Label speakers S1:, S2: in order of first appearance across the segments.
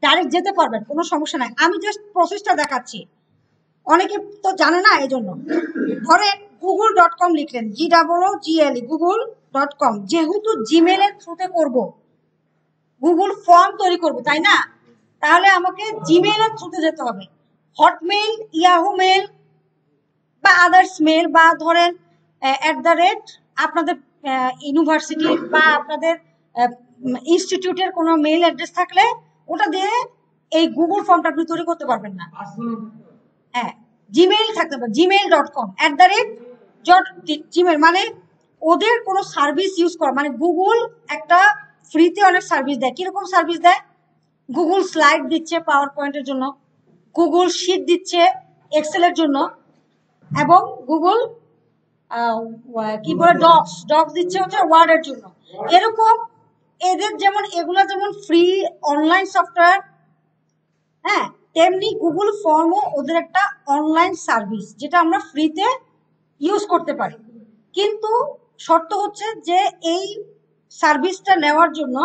S1: Direct যেতে পারবেন, কোনো সমস্যা নাই। আমি জাস্ট প্রসেসটা দেখাচ্ছি, অনেকে তো জানে না, এই জন্য। ধরেন google.com লিখলেন, GOOGLE google.com, যেহেতু জিমেলের থ্রুতে করব, গুগল ফর্ম তৈরি করব, তাই না? তাহলে আমাকে জিমেলের থ্রুতে যেতে হবে। হটমেল, ইয়াহু মেল বা আদার্স মেল, বা ধরেন আপনাদের ইউনিভার্সিটি বা আপনাদের ইনস্টিটিউটের কোনো মেল অ্যাড্রেস থাকলে ওটা দিয়ে এই গুগল ফর্মটা আপনি তৈরি করতে পারবেন না। হ্যাঁ, জিমেইল থাকতে পারে, gmail.com @gmail, মানে ওদের কোনো সার্ভিস ইউজ করা, মানে গুগল একটা ফ্রিতে অনেক সার্ভিস দেয়। কিরকম সার্ভিস দেয়? গুগল স্লাইড দিচ্ছে পাওয়ার পয়েন্টের জন্য, গুগল শিট দিচ্ছে এক্সেলের জন্য, এবং গুগল কি বলে ডক্স দিচ্ছে হচ্ছে ওয়ার্ডের জন্য। এরকম এদের যেমন এগুলো যেমন ফ্রি অনলাইন সফটওয়্যার, হ্যাঁ, তেমনি গুগল ফর্মও ওদের একটা অনলাইন সার্ভিস, যেটা আমরা ফ্রিতে ইউজ করতে পারি। কিন্তু শর্ত হচ্ছে যে এই সার্ভিসটা নেওয়ার জন্য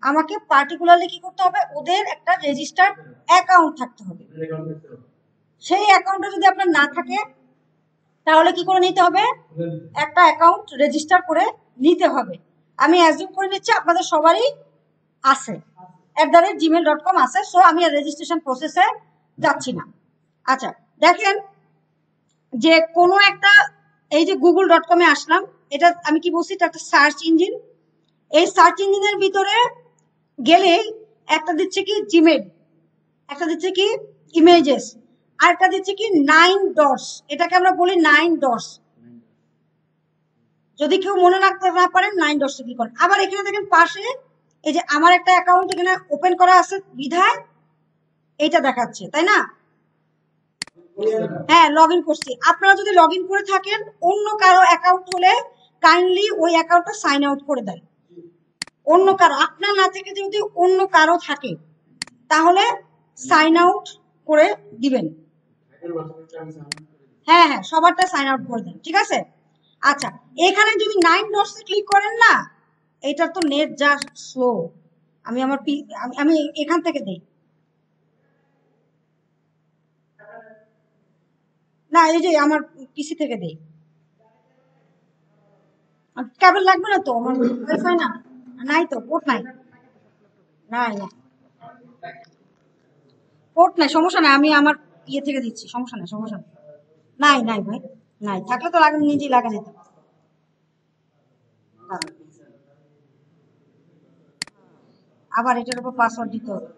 S1: আমাকে পার্টিকুলারলি কি করতে হবে, ওদের একটা রেজিস্টার্ড অ্যাকাউন্ট থাকতে হবে। সেই অ্যাকাউন্টটা যদি আপনার না থাকে তাহলে কি করে নিতে হবে? একটা অ্যাকাউন্ট রেজিস্টার করে নিতে হবে। আমি অ্যাজিউম করে নিচ্ছি আপনাদের সবারই আছে, @gmail.com আছে, সো আমি রেজিস্ট্রেশন প্রসেসে যাচ্ছি না। আচ্ছা, দেখেন যে কোনো একটা, এই যে google.com এ আসলাম, এটা আমি কি বলছি, এটা একটা সার্চ ইঞ্জিন। এই সার্চ ইঞ্জিনের ভিতরে গেলেই একটা দিচ্ছে কি জিমেল, একটা দিচ্ছে কি ইমেজেস, আর একটা দিচ্ছে কি 9 ডটস, এটাকে আমরা বলি 9 ডটস। যদি কেউ মনে রাখতে না পারেন 9 ডটস ক্লিক করেন। আবার এখানে দেখেন পাশে এই যে আমার একটা অ্যাকাউন্ট এখানে ওপেন করা আছে বিধায় এইটা দেখাচ্ছে, তাই না? হ্যাঁ, লগ ইন করছি। আপনারা যদি লগ ইন করে থাকেন, অন্য কারো অ্যাকাউন্ট হলে কাইন্ডলি ওই অ্যাকাউন্টটা সাইন আউট করে দেন। অন্য কারো, আপনার না থেকে যদি অন্য কারো থাকে তাহলে সাইন আউট করে দিবেন। হ্যাঁ হ্যাঁ, সবারটা সাইন আউট করে দেন, ঠিক আছে? আচ্ছা, এখানে যদি 9 ডটস এ ক্লিক করেন না, এটার তো নেট যা স্লো, আমি আমার আমি এখান থেকে দেই না, এই যে আমার পিসি থেকে দেই। কেবল লাগবে না তো, আমার ওয়াইফাই না, নাই তো, পোর্ট নাই, নাই না, পোর্ট নাই, সমস্যা নাই, আমি আমার ইয়ে থেকে দিচ্ছি, সমস্যা নাই, সমস্যা নাই। নাই নাই ভাই, নাই, থাকলে তো লাগানো, নিজেই লাগা যেত। আবার এটার উপর পাসওয়ার্ড দিতে হবে।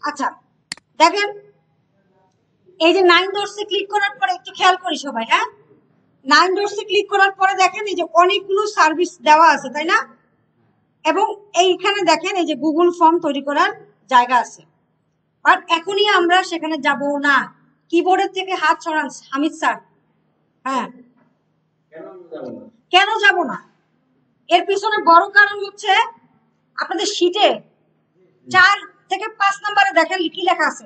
S1: আচ্ছা, দেখেন এই যে 9 ডটসে ক্লিক করার পরে একটু খেয়াল করি সবাই, হ্যাঁ, 9 ডটসে ক্লিক করার পরে দেখেন এই যে অনেকগুলো সার্ভিস দেওয়া আছে, তাই না? এবং এইখানে দেখেন এই যে গুগল ফর্ম তৈরি করার জায়গা আছে। আর এখনই আমরা সেখানে যাব না, কিবোর্ডের থেকে হাত সরান হামিদ স্যার। হ্যাঁ, কেন যাব না? এর পিছনে বড় কারণ হচ্ছে আপনাদের শীটে 4 থেকে 5 নম্বরে দেখেন কি লেখা আছে।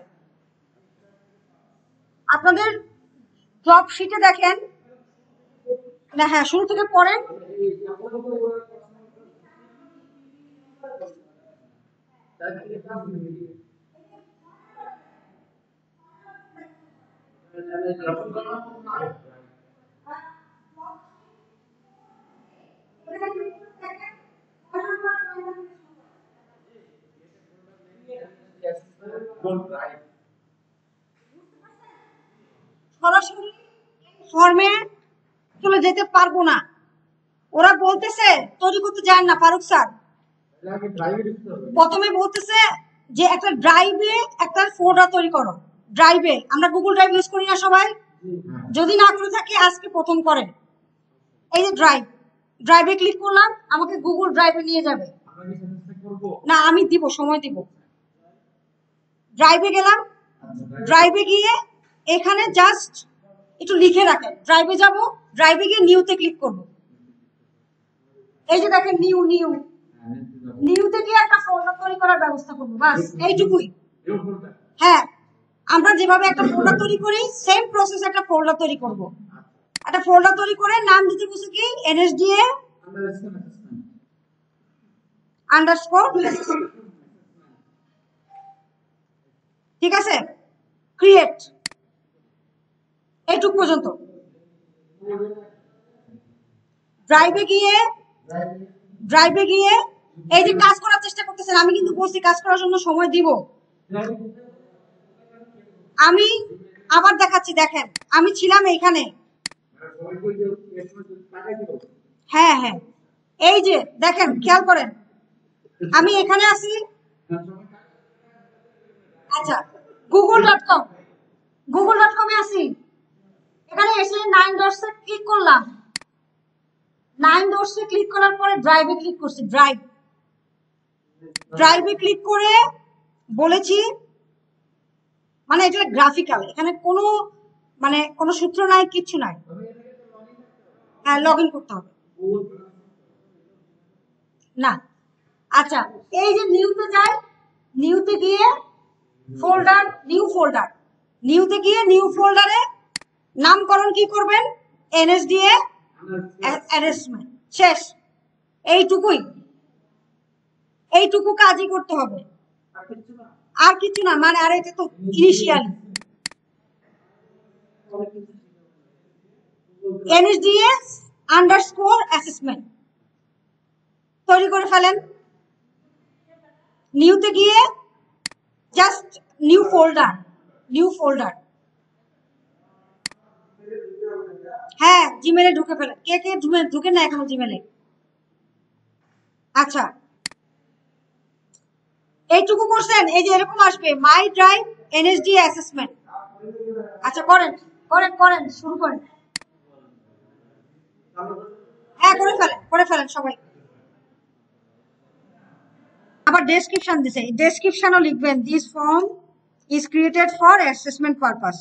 S1: আপনাদের জব শীটে দেখেন না, হ্যাঁ, শুরু থেকে পড়েন। সরাসরি ফর্মে চলে যেতে পারবো না, ওরা বলতেছে তৈরি করতে যান না ফারুক স্যার। প্রথমে বলতেছে যে একটা ড্রাইভে একটা ফোল্ডার তৈরি করো। ড্রাইভে আমরা গুগল ড্রাইভ ইউজ করি না সবাই? যদি না করে থাকি আজকে প্রথম করেন। এই যে ড্রাইভে ক্লিক করলাম, আমাকে গুগল ড্রাইভে নিয়ে যাবে। না, আমি দিব, সময় দিব। ড্রাইভে গেলাম, ড্রাইভে গিয়ে এখানে জাস্ট একটু লিখে রাখেন, ড্রাইভে যাব, ড্রাইভে গিয়ে নিউতে ক্লিক করব। এই যে দেখেন নিউতে গিয়ে একটা ফোল্ডার তৈরি করার ব্যবস্থা করবো, বাস এইটুকুই। হ্যাঁ, আমরা যেভাবে একটা ফোল্ডার তৈরি করি সেম প্রসেস একটা ফোল্ডার তৈরি করব। একটা ফোল্ডার তৈরি করে নাম দিতে বলছে কি NSDA আন্ডারস্কোর, ঠিক আছে, ক্রিয়েট, এইটুকু পর্যন্ত। ড্রাইভে গিয়ে এই যে কাজ করার চেষ্টা করতেছেন, আমি কিন্তু বলছি কাজ করার জন্য সময় দিব। আমি আবার দেখাচ্ছি, দেখেন আমি ছিলাম এইখানে, হ্যাঁ হ্যাঁ, এই যে দেখেন খেয়াল করেন আমি এখানে আছি। আচ্ছা, google.com এ আছি। এখানে এসে 9 ডটসে ক্লিক করলাম, 9 ডটসে ক্লিক করার পরে ড্রাইভে ক্লিক করছি। ড্রাইভে ক্লিক করে বলেছি, মানে এটা গ্রাফিক্যাল, এখানে কোনো সূত্র নাই, কিচ্ছু নাই। হ্যাঁ, লগ ইন করতে হবে না। আচ্ছা, এই যে নিউতে যাই, নিউতে গিয়ে ফোল্ডার, নিউতে গিয়ে নিউ ফোল্ডারে নামকরণ কি করবেন, NSDA অ্যারেঞ্জমেন্ট, শেষ। এইটুকু কাজই করতে হবে, আর কিছু না। মানে আর এটা তো ইনিশিয়ালি NSDA আন্ডারস্কোর অ্যাসেসমেন্ট তৈরি করে ফেলেন। নিউতে গিয়ে জাস্ট নিউ ফোল্ডার, হ্যাঁ জিমেলে ঢুকে ফেলেন। কে ঢুকে না এখনো জিমেলে? আচ্ছা, এইটুকু করছেন, এই যে এরকম আসবে মাই ড্রাইভ NSDA অ্যাসেসমেন্ট। আচ্ছা, করেন শুরু করেন। হ্যাঁ, করে ফেলেন সবাই। আবার ডেসক্রিপশন দিছে, ডেসক্রিপশনও লিখবেন, this form is created for assessment purpose.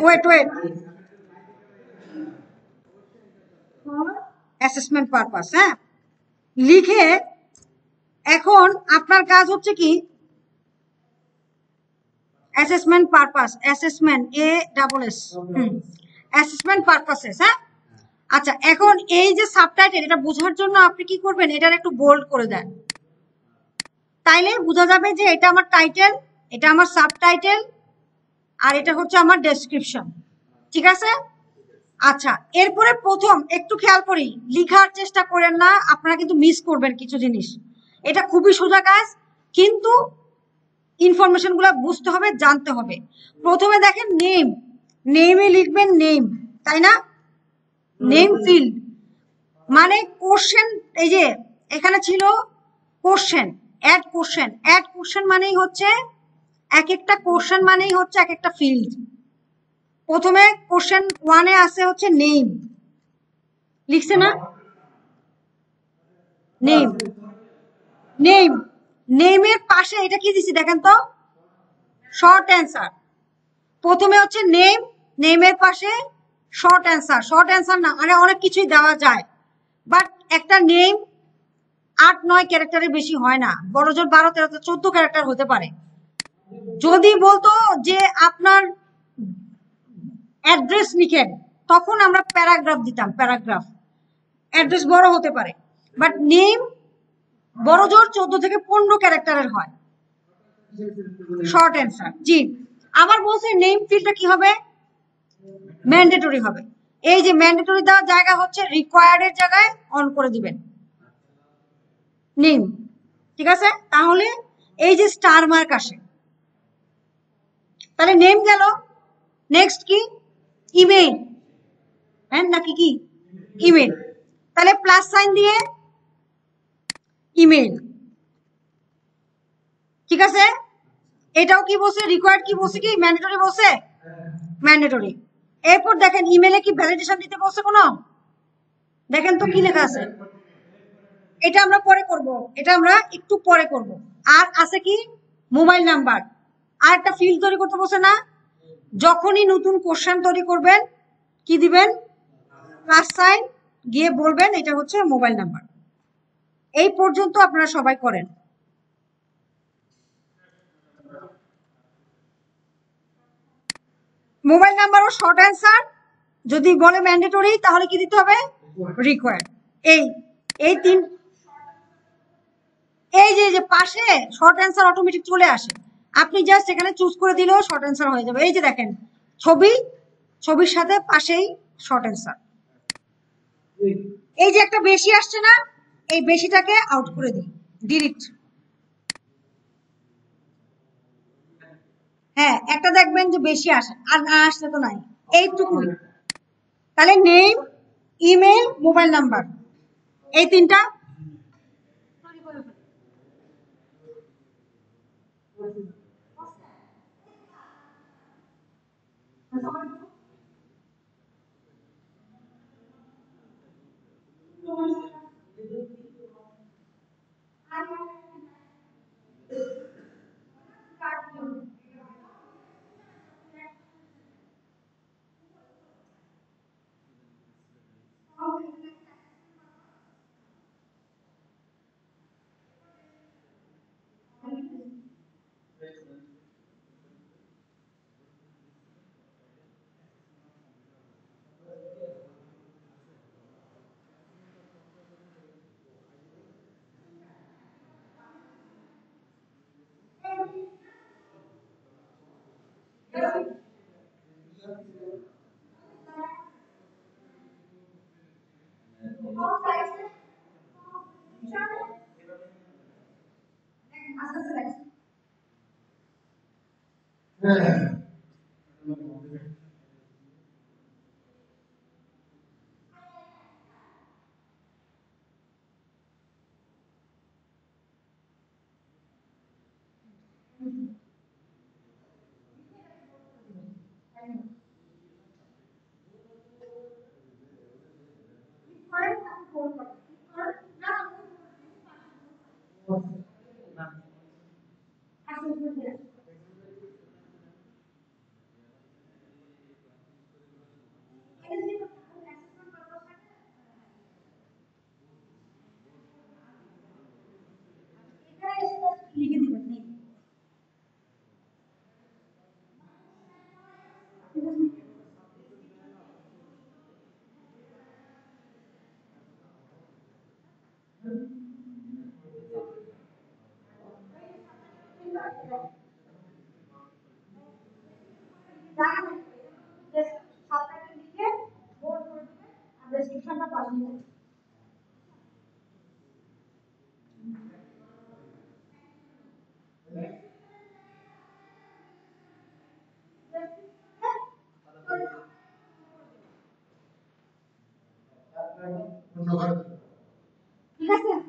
S1: Wait assessment purpose, হ্যাঁ লিখে এখন আপনার কাজ হচ্ছে কি assessment purpose, assessment assessment purposes. হ্যাঁ, আচ্ছা, এখন এই যে সাবটাইটেল, এটা বোঝার জন্য আপনি কি করবেন, এটার একটু বোল্ড করে দেন, তাইলে বোঝা যাবে যে এটা আমার টাইটেল, এটা আমার সাবটাইটেল, আর এটা হচ্ছে আমার ডেসক্রিপশন, ঠিক আছে। আচ্ছা, এরপরে প্রথম একটু খেয়াল করি, লিখার চেষ্টা করেন না, আপনারা কিন্তু মিস করবেন কিছু জিনিস। এটা খুবই সোজা কাজ, কিন্তু ইনফরমেশন গুলা বুঝতে হবে, জানতে হবে। প্রথমে দেখেন নেমে লিখবেন নেম, তাই না? নেম ফিল্ড মানে কোশ্চেন, এই যে এখানে ছিল কোশ্চেন, অ্যাড কোশ্চেন মানেই হচ্ছে এক একটা কোশ্চেন মানেই হচ্ছে এক একটা ফিল্ড। প্রথমে কোশ্চেন 1 এ আছে হচ্ছে নেম, লিখছে না? নেমের পাশে এটা কি দিছি দেখেন তো, শর্ট অ্যান্সার। প্রথমে হচ্ছে নেমের পাশে শর্ট অ্যান্সার না, মানে অনেক কিছুই দেওয়া যায়, বাট একটা নেম 8-9 ক্যারেক্টারের বেশি হয় না, বড় জোর 12-13-14 ক্যারেক্টার হতে পারে। যদি বলতো যে আপনার অ্যাড্রেস লিখেন, তখন আমরা প্যারাগ্রাফ দিতাম, অ্যাড্রেস বড় হতে পারে, বাট নেম বড় জোর 14-15 ক্যারেক্টারের হয়, শর্ট অ্যান্সার। জি, আবার বলছে নেম ফিল্ডটা কি হবে, ম্যান্ডেটরি হবে। এই যে ম্যান্ডেটরি দেওয়ার জায়গা হচ্ছে রিকোয়ার্ড এর জায়গায় অন করে দিবেন নেম, ঠিক আছে। তাহলে এই যে স্টার মার্ক আসে, তাহলে নেম গেল। নেক্সট কি, ইমেল, হ্যাঁ নাকি কি ইমেল, তাহলে প্লাস সাইন দিয়ে ইমেল, ঠিক আছে। এটাও কি বলছে, রিকোয়ার্ড কি বলছে, কি ম্যান্ডেটরি বলছে, ম্যান্ডেটরি। এরপর দেখেন ইমেলে কি ভ্যালিডেশন দিতে বলছে কোনো, দেখেন তো কি লেখা আছে। এটা আমরা পরে করব, এটা আমরা একটু পরে করব। আর আছে কি মোবাইল নাম্বার। আর একটা ফিল্ড তৈরি করতে বসে না, যখনই নতুন কোশ্চেন তৈরি করবেন কি দিবেন, প্লাস সাইন, গিয়ে বলবেন এটা হচ্ছে মোবাইল নাম্বার। এই পর্যন্ত আপনারা সবাই করেন। মোবাইল নাম্বার ও শর্ট অ্যান্সার যদি বলে ম্যান্ডেটরি, তাহলে কি দিতে হবে, রিকোয়ার্ড। এই এই তিন, এই যে পাশে শর্ট অ্যান্সার অটোমেটিক চলে আসে, আপনি জাস্ট এখানে চুজ করে দিলেও শর্ট অ্যান্সার হয়ে যাবে। এই যে দেখেন ছবি, ছবির সাথে পাশেই শর্ট অ্যান্সার। এই যে একটা বেশি আসছে না, এই বেশিটাকে আউট করে দিই, ডিলিট। হ্যাঁ, একটা দেখবেন যে বেশি আসে, আর না আসলে তো নাই, এইটুকুই। তাহলে নেম, ইমেল, মোবাইল নাম্বার, এই তিনটা লিখে দিবেন। লিখে বোর্ড করে দিবেন আর ডেসক্রিপশনটা পাঠিয়ে দেবেন। ঠিক আছে।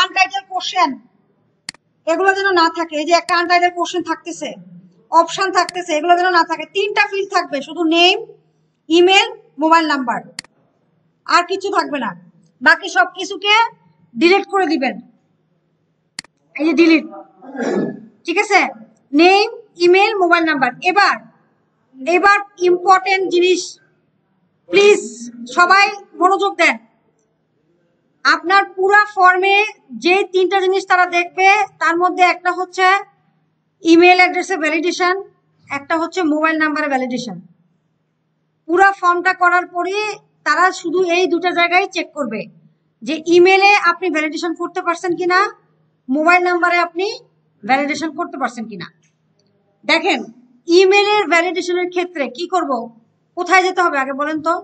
S1: আনটাইটেল কোশ্চেন এগুলো যেন না থাকে। এই যে একটা আনটাইটেল কোশ্চেন থাকতেছে, অপশন থাকতেছে, এগুলো যেন না থাকে। 3টা ফিল্ড থাকবে, শুধু নেম, ইমেল, মোবাইল নাম্বার, আর কিছু থাকবে না। বাকি সব কিছুকে ডিলিট করে দিবেন। এই যে ডিলিট, ঠিক আছে? Name, email, mobile number. এবার এবার ইম্পর্টেন্ট জিনিস, প্লিজ সবাই মনোযোগ দেন। আপনার পুরা ফর্মে যে 3টা জিনিস তারা দেখবে, তার মধ্যে একটা হচ্ছে ইমেল অ্যাড্রেসে ভ্যালিডেশন, একটা হচ্ছে মোবাইল নাম্বারে ভ্যালিডেশন। পুরা ফর্মটা করার পরে তারা শুধু এই 2টা জায়গায় চেক করবে যে ইমেলে আপনি ভ্যালিডেশন করতে পারছেন কিনা, মোবাইল নাম্বারে আপনি ভ্যালিডেশন করতে পারছেন কিনা। দেখেন, ইমেলের ভ্যালিডেশনের ক্ষেত্রে কি করব, কোথায় যেতে হবে আগে বলেন তো?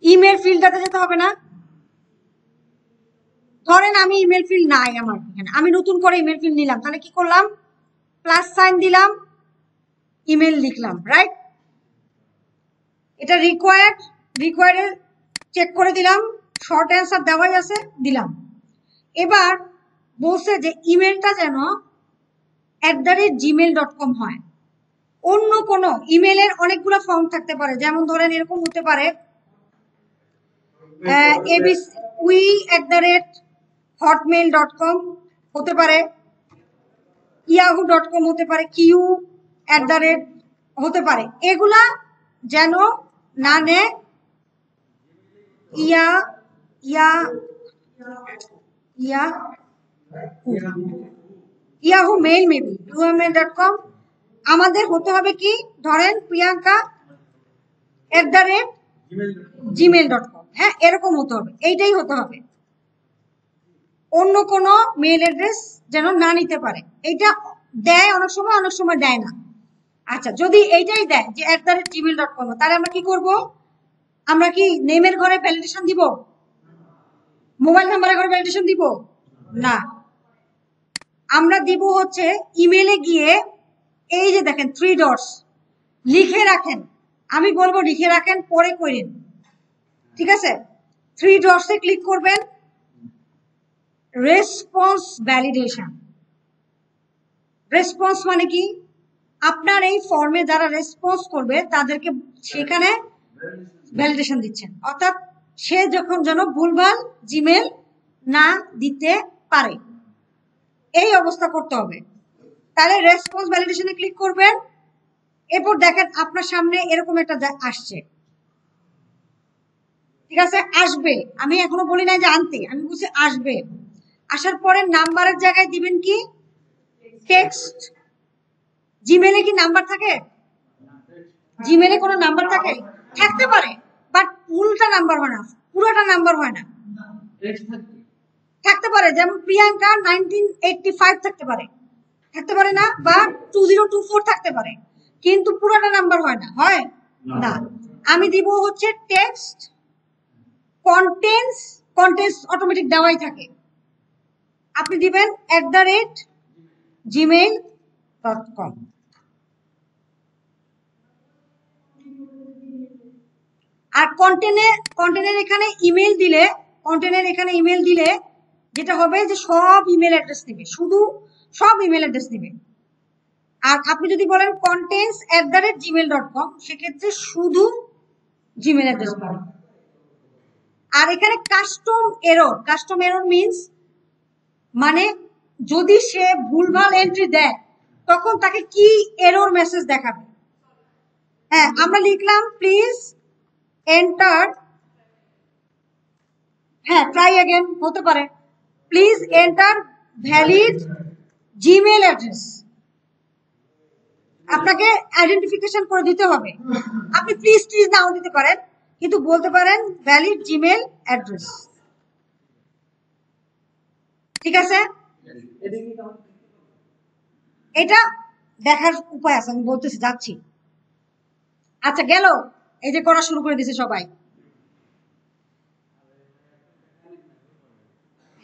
S1: ইমেল ফিল্ডটাতে যেতে হবে না? ধরেন আমি ইমেল ফিল্ড নাই আমার এখানে, আমি নতুন করে ইমেল ফিল্ড নিলাম, তাহলে কি করলাম? প্লাস সাইন দিলাম, ইমেল লিখলাম, রাইট? এটা রিকোয়ার্ড চেক করে দিলাম, শর্ট অ্যান্সার দেওয়াই আছে, দিলাম। এবার বলছে যে ইমেলটা যেন @gmail.com হয়। অন্য কোনো ইমেলের অনেকগুলো ফর্ম থাকতে পারে, যেমন ধরেন এরকম হতে পারে we@hotmail.com হতে পারে, yahoo.com হতে পারে, কিউ হতে পারে। এগুলা যেন না নেয় ইয়াহু মেইল, মেবি yahoo.com। আমাদের হতে হবে কি, ধরেন প্রিয়াঙ্কা @gmail.com, হ্যাঁ এরকম হতে হবে, এইটাই হতে হবে। অন্য কোনো মেইল অ্যাড্রেস যেন না নিতে পারে। এটা দেয় অনেক সময়, অনেক সময় দেয় না। আচ্ছা, যদি এইটাই দেয় যে @gmail.com, তাহলে আমরা কি করব? আমরা কি নেমের ঘরে ভ্যালিডেশন দিব? মোবাইল নাম্বারের ঘরে ভ্যালিডেশন দিব না। আমরা দিব হচ্ছে ইমেলে গিয়ে এই যে দেখেন 3 ডটস লিখে রাখেন, আমি বলবো লিখে রাখেন, পরে করেন, ঠিক আছে? 3 ডটসে ক্লিক করবেন, রেসপন্স ভ্যালিডেশন। রেসপন্স মানে কি? আপনার এই ফর্মে যারা রেসপন্স করবে তাদেরকে সেখানে ভ্যালিডেশন দিচ্ছেন, অর্থাৎ সে যখন যেন ভুলভাল জিমেল না দিতে পারে, এই অবস্থা করতে হবে। তাহলে রেসপন্স ভ্যালিডেশনে ক্লিক করবেন, এরপর দেখেন আপনার সামনে এরকম একটা আসছে, ঠিক আছে, আসবে, আমি এখনো বলি নাই যে আনতে, আমি বলছি আসবে। আসার পরে নাম্বারের জায়গায় দিবেন কি টেক্সট। জিমেলে কি নাম্বার থাকে? জিমেলে কোনো নাম্বার থাকে? থাকতে পারে, বাট ফুলটা নাম্বার হয় না, পুরোটা নাম্বার হয় না। থাকতে পারে, যেমন প্রিয়াঙ্কা 1985 থাকতে পারে, থাকতে পারে না, বা 2024 থাকতে পারে, কিন্তু পুরোটা নাম্বার হয় না, হয় না। আমি দিব হচ্ছে টেক্সট কন্টেন্টস, কন্টেন্টস অটোমেটিক দেওয়াই থাকে, আপনি দিবেন @gmail.com। আর কন্টেন্টের এখানে ইমেল দিলে, কন্টেন্টের এখানে ইমেল দিলে যেটা হবে যে সব ইমেল অ্যাড্রেস নেবে, শুধু সব ইমেল অ্যাড্রেস নেবে। আর আপনি যদি বলেন contents@gmail.com, সেক্ষেত্রে শুধু জিমেল অ্যাড্রেস পাবেন। আর এখানে কাস্টম এরর মিনস মানে যদি সে ভুলভাল এন্ট্রি দেয় তখন তাকে কি এরর মেসেজ দেখাবে। হ্যাঁ, আমরা লিখলাম প্লিজ এন্টার, হ্যাঁ ট্রাই अगेन হতে পারে, please enter valid Gmail address, আপনাকে আইডেন্টিফিকেশন করে দিতে হবে। আপনি প্লিজ নাও দিতে পারেন, কিন্তু বলতে পারেন ভ্যালিড জিমেল অ্যাড্রেস, ঠিক আছে। এটা দেখার উপায় আছে, আমি বলতেছি, যাচ্ছি। আচ্ছা গেল, এই যে করা শুরু করে দিয়েছে সবাই।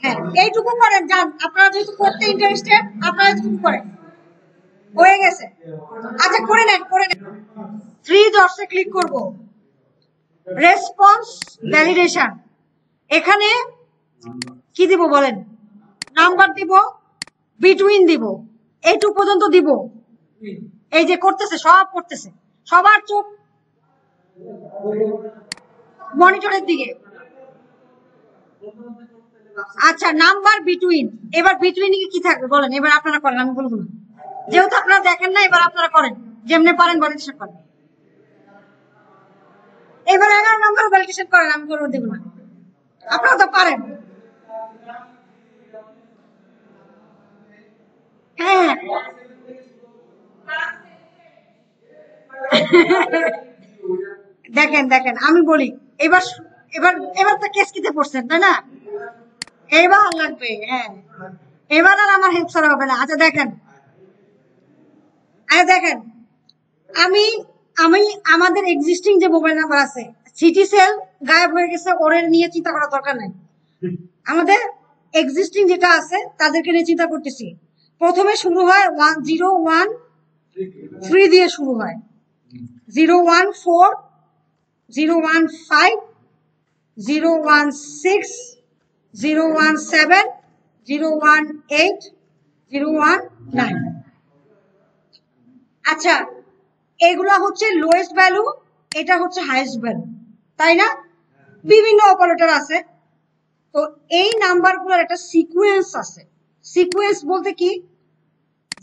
S1: হ্যাঁ এইটুকু করেন, যান, আপনারা যেহেতু করতে ইন্টারেস্টেড আপনারা এইটুকু করেন, হয়ে গেছে। আচ্ছা করে নেন, করে নেন। 3 ডটসে ক্লিক করব, রেসপন্স ভ্যালিডেশন। এখানে কি দিব বলেন? নাম্বার দিব, বিটুইন দিব, এইটুকু পর্যন্ত দিব। এই যে করতেছে, সব করতেছে, সবার চোখ মনিটরের দিকে। আচ্ছা নাম্বার বিটুইন, এবার বিটুইন কি থাকবে বলেন? এবার আপনারা করেন, আমি বলবো না, যেহেতু আপনারা দেখেন না, এবার আপনারা করেন, যেমনি পারেন ভ্যালিডেশন করেন। এবার 11 নম্বর ভ্যালিডেশন করেন, আমি করে দেব না, আপনারা তো পারেন। হ্যাঁ দেখেন দেখেন, আমি বলি, এবার এবার এবার তো কেস কিতে পড়ছেন, তাই না? এবার লাগবে, হ্যাঁ এবার আর আমার হেল্প ছাড়া হবে না। আচ্ছা দেখেন, দেখেন, আমি আমি আমাদের এক্সিস্টিং যে মোবাইল নাম্বার আছে, সিটি সেল গায়েব হয়ে গেছে, ওরে নিয়ে চিন্তা করার দরকার নাই। আমাদের এক্সিস্টিং যেটা আছে তাদেরকে নিয়ে চিন্তা করতেছি। প্রথমে শুরু হয় 101 দিয়ে শুরু হয়, 014, 015, 016, 017, 018, 019। আচ্ছা এগুলা হচ্ছে লোয়েস্ট ভ্যালু, এটা হচ্ছে হাইয়েস্ট ভ্যালু, তাই না? বিভিন্ন অপারেটর আছে। তো এই নাম্বারগুলোর একটা সিকোয়েন্স আছে। সিকোয়েন্স বলতে কি,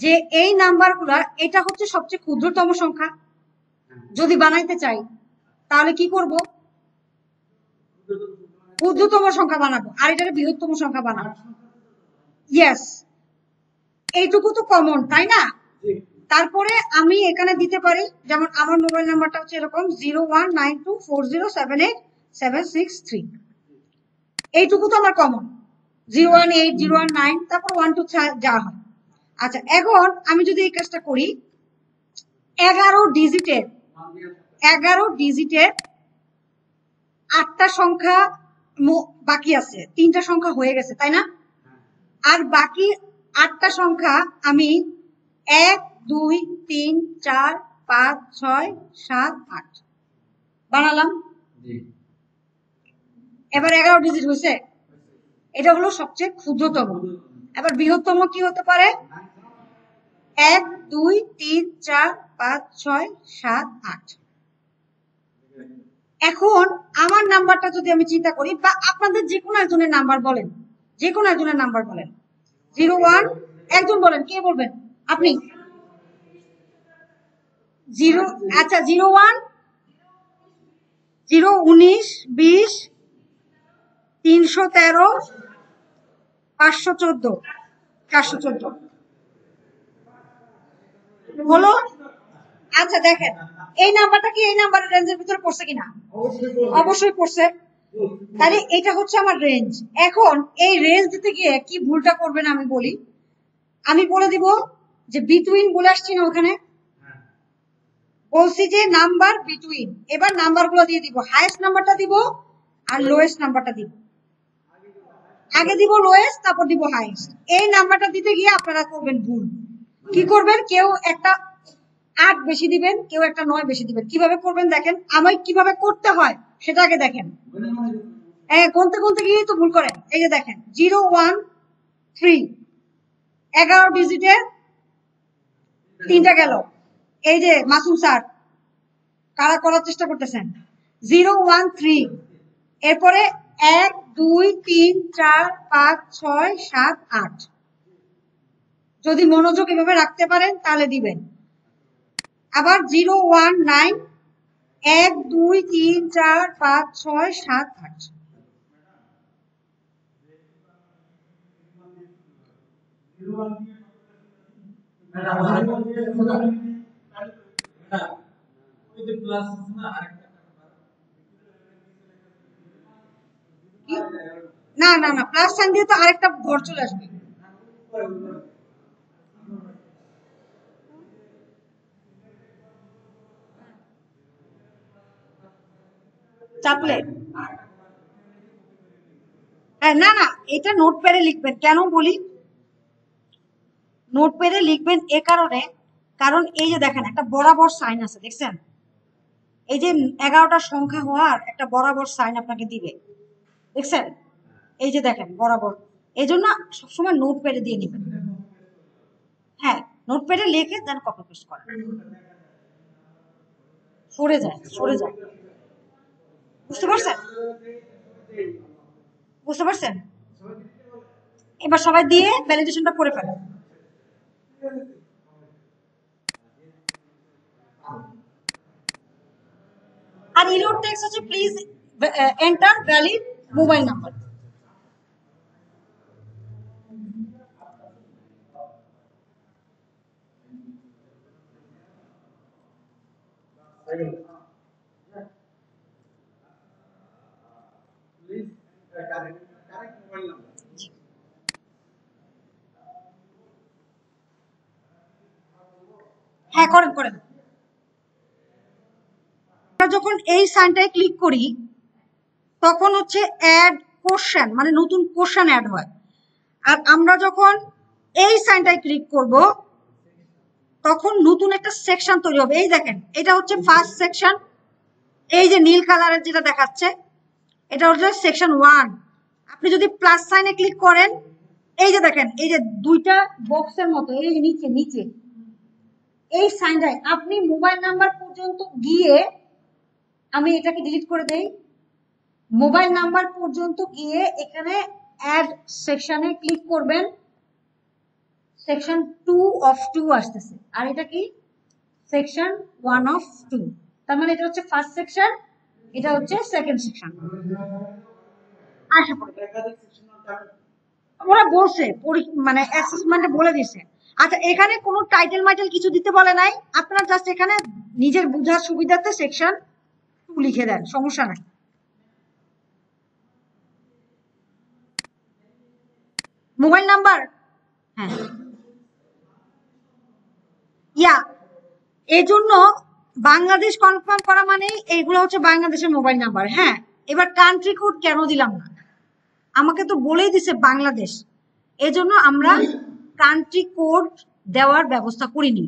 S1: যে এই নাম্বারগুলোর এটা হচ্ছে সবচেয়ে ক্ষুদ্রতম সংখ্যা, যদি বানাইতে চাই তাহলে কি করব? ক্ষুদ্রতম সংখ্যা বানাবো, আর এটা বৃহত্তম সংখ্যা বানাবো। ইয়েস, এইটুকু তো কমন, তাই না? তারপরে আমি এখানে দিতে পারি, যেমন আমার মোবাইল নাম্বারটা হচ্ছে এরকম 0192407876 এইটুকু তো আমার কমন, 018, 019, তারপর 12 যা হয়। আচ্ছা এখন আমি যদি এই কাজটা করি, 11 ডিজিটের 8টা সংখ্যা বাকি আছে, 3টা সংখ্যা হয়ে গেছে, তাই না? আর বাকি 8টা সংখ্যা আমি 1 2 3 4 5 6 7 8 বানালাম। এবার 11 ডিজিট হয়েছে, এটা হলো সবচেয়ে ক্ষুদ্রতম। এবার বৃহত্তম কি হতে পারে? 1 2 3 4 5 6 7 8। এখন আমার নাম্বারটা যদি আমি চিন্তা করি, বা আপনাদের যে কোনো একজনের নাম্বার বলেন, যে কোনো একজনের নাম্বার বলেন। 01 একজন বলেন, কে বলবেন? আপনি 0, আচ্ছা 01 0 19 20 313 514 414 হলো। আচ্ছা দেখেন এই নাম্বারটা কি এই নাম্বারের রেঞ্জের ভিতরে পড়ছে কিনা? অবশ্যই পড়ছে। তাহলে এটা হচ্ছে আমার রেঞ্জ। এখন এই রেঞ্জ দিতে গিয়ে কি ভুলটা করবেন আমি বলি, আমি বলে দিব যে বিটুইন বলে আসছি না, ওখানে বলছি যে নাম্বার বিটুইন। এবার নাম্বারগুলো দিয়ে দিব, হাইয়েস্ট নাম্বারটা দিব আর লোয়েস্ট নাম্বারটা দিব। আগে দিব লোয়েস্ট, তারপর দিব হাইয়েস্ট। এই নাম্বারটা দিতে গিয়ে আপনারা করবেন ভুল। কি করবেন? কেউ একটা 8 বেশি দিবেন, কেউ একটা 9 বেশি দিবেন। কিভাবে করবেন দেখেন, আমি কিভাবে করতে হয় সেটা আগে দেখেন। গুনতে গুনতে গিয়ে তো ভুল করেন। এই যে দেখেন 0 1 3 11 ডিজিটের 3টা গেল। এই যে মাসুম স্যার কারা করার চেষ্টা করতেছেন, 0 1 3 এরপরে 1 2 3 4 5 6 7 8। যদি মনোযোগ এভাবে রাখতে পারেন তাহলে দিবেন। আবার 0 1 9 1 2 3 4 5 6 7 8। না না না, প্লাস সাইন দিয়ে তো আরেকটা ঘর চলে আসবে। চাপলে না না, এটা নোটপ্যাডে লিখবেন। কেন বলি নোটপ্যাডে লিখবেন? এ কারণে, কারণ এই যে দেখেন একটা বরাবর সাইন আছে, দেখছেন? এই যে 11টা সংখ্যা হওয়ার একটা বরাবর সাইন আপনাকে দিবে, দেখছেন? এই যে দেখেন বরাবর। এই জন্য সবসময় নোটপ্যাডে দিয়ে নেবেন। হ্যাঁ, নোটপ্যাডে লিখে দেন কপি পেস্ট করেন। সরে যায়, সরে যায়। বুঝতে পারছেন? বুঝতে পারছেন? এবার সবাই দিয়ে ভ্যালিডেশনটা করে ফেলেন। আর ইরোর টেক্সট হচ্ছে please enter valid mobile number. হ্যাঁ করেন করেন। আমরা যখন এই সাইনটায় ক্লিক করি তখন হচ্ছে অ্যাড কোশ্চেন, মানে নতুন কোশ্চেন অ্যাড হয়। আর আমরা যখন এই সাইনটায় ক্লিক করব তখন নতুন একটা সেকশন তৈরি হবে। এই দেখেন এটা হচ্ছে ফার্স্ট সেকশন, এই যে নীল কালারের যেটা দেখাচ্ছে এটা হচ্ছে সেকশন 1। আপনি যদি প্লাস সাইনে ক্লিক করেন এই যে দেখেন এই যে দুইটা বক্সের মতো এই যে নিচে নিচে এই সাইনটায় আপনি মোবাইল নাম্বার পর্যন্ত গিয়ে, আমি এটাকে ডিলিট করে দেই, মোবাইল নাম্বার পর্যন্ত গিয়ে এখানে অ্যাড সেকশনে ক্লিক করবেন। সেকশন 2 অফ 2 আসতেছে, আর এটা কি সেকশন 1 অফ 2। তার মানে এটা হচ্ছে ফার্স্ট সেকশন, এটা হচ্ছে সেকেন্ড সেকশন। আশা করি ওরা বলছে মানে অ্যাসেসমেন্টে বলে দিছে। আচ্ছা এখানে কোনো টাইটেল মাইটেল কিছু দিতে বলে নাই, আপনারা জাস্ট এখানে নিজের বোঝার সুবিধাতে সেকশন 2 লিখে দেন, সমস্যা নাই। মোবাইল নাম্বার, হ্যাঁ ইয়া, এজন্য বাংলাদেশ কনফার্ম করা মানে এইগুলো হচ্ছে বাংলাদেশের মোবাইল নাম্বার। হ্যাঁ, এবার কান্ট্রি কোড কেন দিলাম না? আমাকে তো বলেই দিছে বাংলাদেশ, এজন্য আমরা কান্ট্রি কোড দেওয়ার ব্যবস্থা করিনি।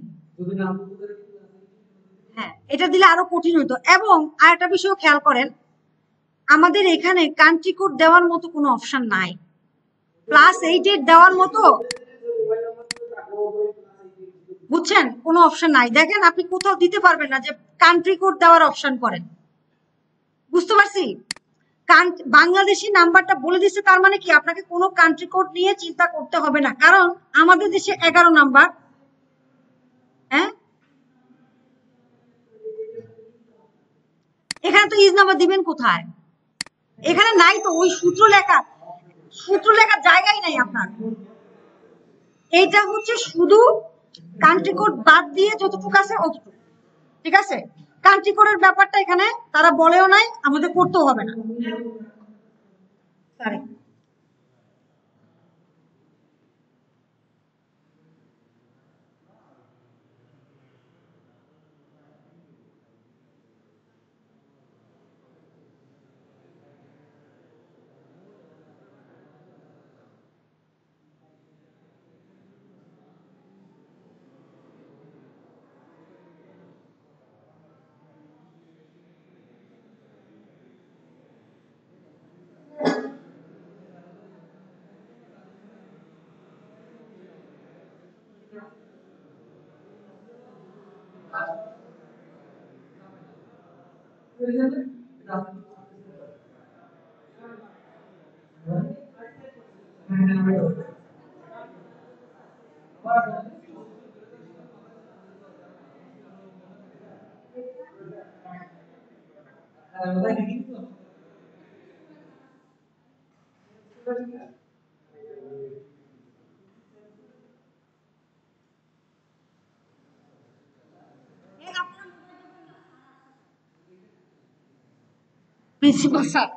S1: হ্যাঁ, এটা দিলে আরো কঠিন হতো। এবং আরেকটা বিষয় খেয়াল করেন, আমাদের এখানে কান্ট্রি কোড দেওয়ার মতো কোনো অপশন নাই, +8 দেওয়ার মতো, বুঝছেন, কোনো অপশন নাই। দেখেন আপনি কোথাও দিতে পারবেন না যে কান্ট্রি কোড দেওয়ার অপশন করেন। বুঝতে পারছি? বাংলাদেশি নাম্বারটা বলে দিচ্ছে, তার মানে কি আপনাকে কোনো কান্ট্রি কোড নিয়ে চিন্তা করতে হবে না, কারণ আমাদের দেশে 11 নাম্বার। হ্যাঁ, এখানে তো ইজ নাম্বার দিবেন কোথায়? এখানে নাই তো, ওই সূত্র লেখার জায়গাই নাই আপনার। এইটা হচ্ছে শুধু কান্ট্রি কোড বাদ দিয়ে যতটুকু আছে অতটুকু, ঠিক আছে? কান্ট্রি কোডের ব্যাপারটা এখানে তারা বলেও নাই, আমাদের করতেও হবে না। সরি। প্রিন্সিপাল স্যার,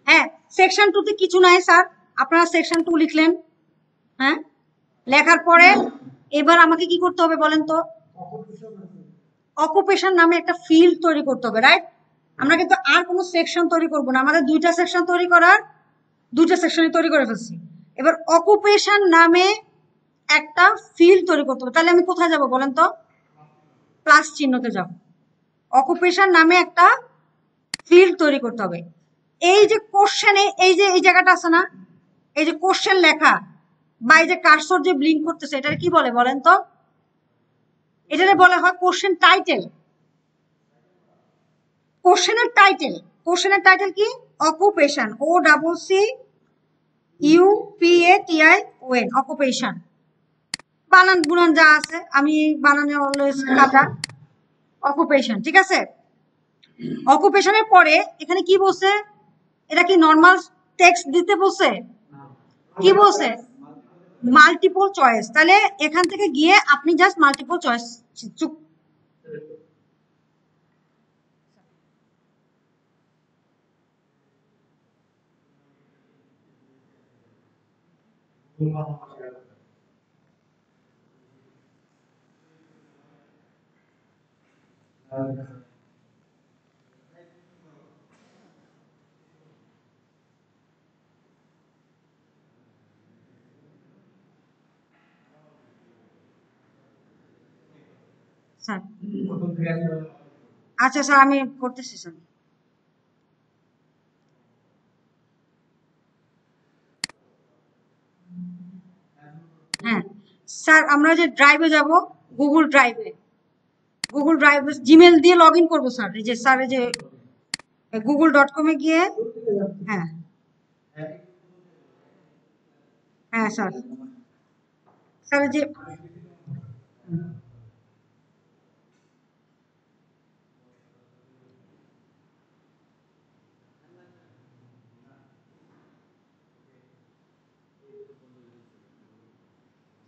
S1: হ্যাঁ, সেকশন 2 তে কিছু নাই স্যার, আপনারা সেকশন 2 লিখলেন। হ্যাঁ, লেখার পরে এবার আমাকে কি করতে হবে বলেন তো? অকুপেশন নামে একটা ফিল্ড তৈরি করতে হবে, রাইট? আমরা কিন্তু আর কোনো সেকশন তৈরি করব না, আমাদের দুইটা সেকশন তৈরি করার, দুইটা সেকশনই তৈরি করে ফেলছি। এবার অকুপেশন নামে একটা ফিল্ড তৈরি করতে হবে। তাহলে আমি কোথায় যাব বলেন তো? প্লাস চিহ্নতে যাব। অকুপেশন নামে একটা ফিল্ড তৈরি করতে হবে। এই যে কোশ্চেনে এই যে এই জায়গাটা আছে না, এই যে কোশ্চেন লেখা বা এই যে কার্সর যে ব্লিঙ্ক করতেছে, এটা কি বলে বলেন তো? এটারে বলা হয় কোশ্চেন টাইটেল। কোশ্চেনের টাইটেল, কোশ্চেনের টাইটেল কি? Occupation, O double C U P A T I O N, occupation. বানান বুনান যা আছে, আমি বানানে অলওয়েজ কাটা। অকুপেশন, ঠিক আছে? অকুপেশনের পরে এখানে কি বলছে? এটা কি নর্মাল টেক্সট দিতে বলছে? কি বলছে? Multiple choice. তাহলে এখান থেকে গিয়ে আপনি জাস্ট মাল্টিপল চয়েস চুপ। স্যার, আচ্ছা স্যার, আমি করতেছি স্যার। হ্যাঁ স্যার, আমরা যে ড্রাইভে যাব, গুগল ড্রাইভে, গুগল ড্রাইভে জিমেল দিয়ে লগ ইন করবো স্যার। এই যে স্যার, এই যে google.com-এ গিয়ে, হ্যাঁ হ্যাঁ স্যার, স্যার যে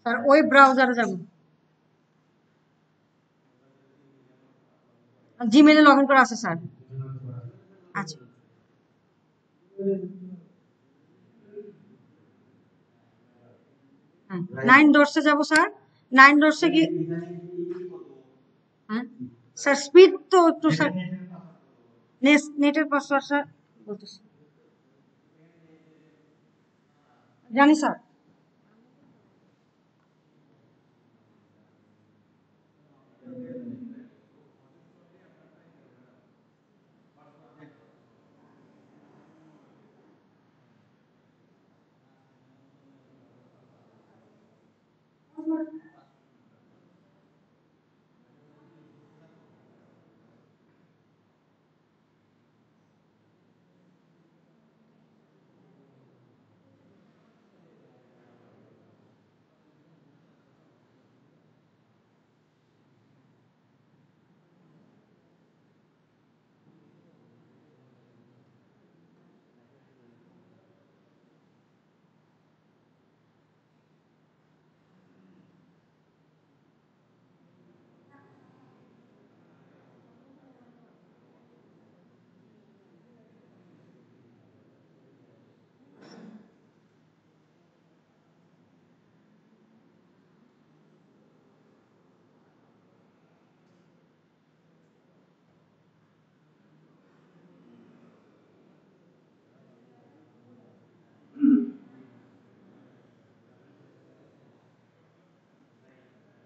S1: স্যার ওয়েব ব্রাউজারে যাব, জিমেলে লগ ইন করা আছে স্যার। আচ্ছা, হ্যাঁ, 9 ডটসে যাব স্যার। 9 ডটসে গিয়ে, হ্যাঁ স্যার, স্পিড তো একটু স্যার, নেটের পাসওয়ার্ড স্যার বলতেছি, জানি স্যার।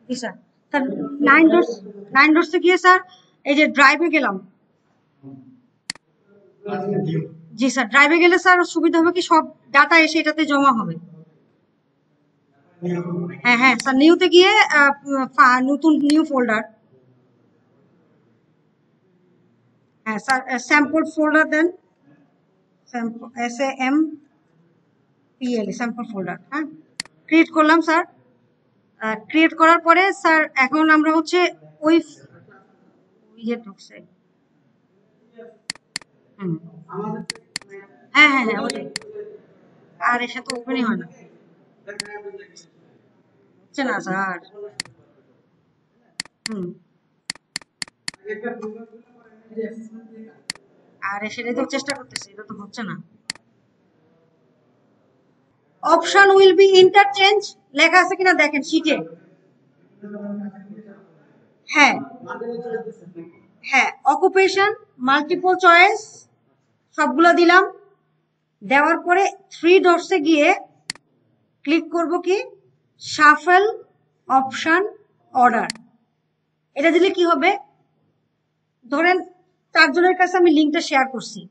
S1: জি স্যার। স্যার নাইন ডটসে গিয়ে স্যার এই যে ড্রাইভে গেলাম। জি স্যার, ড্রাইভে গেলে স্যার সুবিধা হবে কি সব ডাটা এসে এটাতে জমা হবে। হ্যাঁ হ্যাঁ স্যার, নিউতে গিয়ে নতুন নিউ ফোল্ডার। হ্যাঁ স্যার, স্যাম্পল ফোল্ডার দেন, SAMPL স্যাম্পল ফোল্ডার। হ্যাঁ, ক্রিয়েট করলাম স্যার। ক্রিয়েট করার পরে স্যার এখন আমরা হচ্ছে ওই ইয়ে ঢুকছে। হ্যাঁ হ্যাঁ হ্যাঁ ওটাই। আর এসে তো ওপেনই হয় না, হচ্ছে না স্যার। হুম, আর সেটাই তো চেষ্টা করতেছি, এটা তো হচ্ছে না। অপশন উইল বি ইন্টারচেঞ্জ লেখা আছে কিনা দেখেন শিটে। হ্যাঁ হ্যাঁ, অকুপেশন, মাল্টিপল চয়েস সবগুলো দিলাম। দেওয়ার পরে থ্রি ডটসে গিয়ে ক্লিক করব কি শাফল অপশন অর্ডার। এটা দিলে কি হবে, ধরেন 4 জনের কাছে আমি লিঙ্কটা শেয়ার করছি,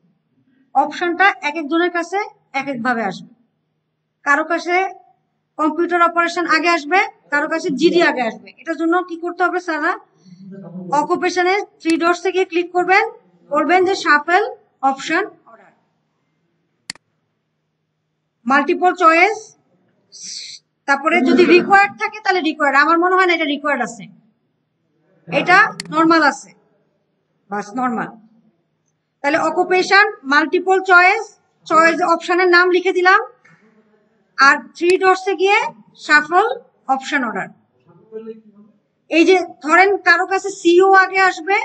S1: অপশনটা এক একজনের কাছে এক এক ভাবে আসবে। কারো কাছে কম্পিউটার অপারেশন আগে আসবে, কারো কাছে জিডি আগে আসবে। এটার জন্য কি করতে হবে স্যার, অকুপেশনে থ্রি ডটস থেকে ক্লিক করবেন, বলবেন যে shuffle option order, multiple choice, তারপরে যদি রিকোয়ার্ড থাকে তাহলে রিকোয়ার্ড। আমার মনে হয় না এটা রিকোয়ার্ড আছে, এটা নর্মাল আছে, বাস নর্মাল। তাহলে অকুপেশন, মাল্টিপল চয়েস, চয়েস অপশনের নাম লিখে দিলাম, আর থ্রি ডটসে গিয়ে শাফল অপশন অর্ডার। এই যে ধরেন কারো কাছে সিও আগে আসবে,